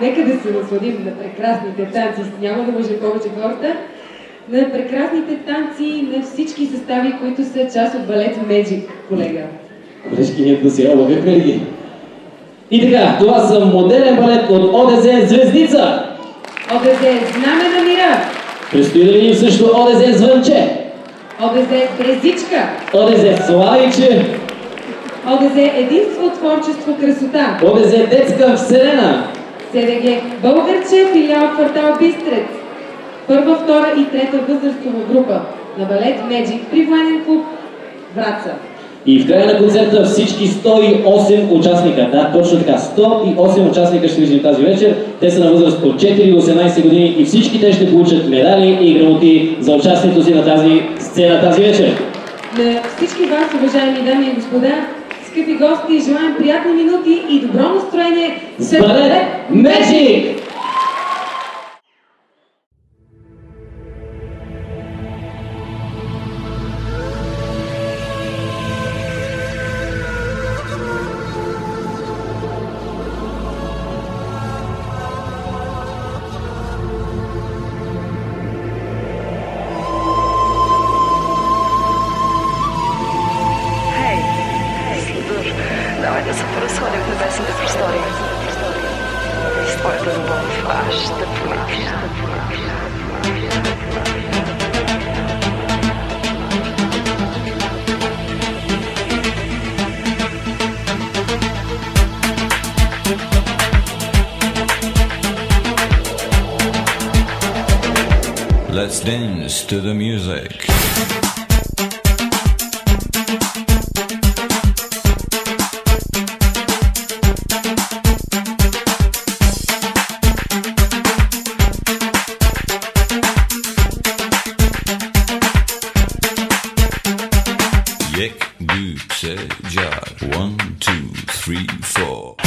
Нека да се насладим на прекрасните танци. Няма да може повече хората. На прекрасните танци на всички състави, които са част от балет Magic, колега. Колежки, ние до сега лъгахме ли ги? И така, това са модерен балет от ОДЗ Звездица. ОДЗ Знаме на мира. Предстои да видим също ОДЗ Звънче. ОДЗ Брезичка. ОДЗ Славиче. ОДЗ Единство, творчество, красота. ОДЗ Детска вселена. СДГ Българче, филиал квартал Бистрец. Първа, втора и трета възрастова група на балет Magic при военен клуб Враца. И в края на концерта всички 108 участника, да, точно така, 108 участника ще видим тази вечер. Те са на възраст от 4 до 18 години и всички те ще получат медали и грамоти за участието си на тази сцена тази вечер. На всички вас, уважаеми дами и господа, скъпи гости, желаем приятни минути и добро настроение с балет Magic! Давай да се поразходим в небесните простори. И с твоята любов аз ще проявя. Let's dance to the music. Yek, du, se, jar. 1, 2, 3, 4.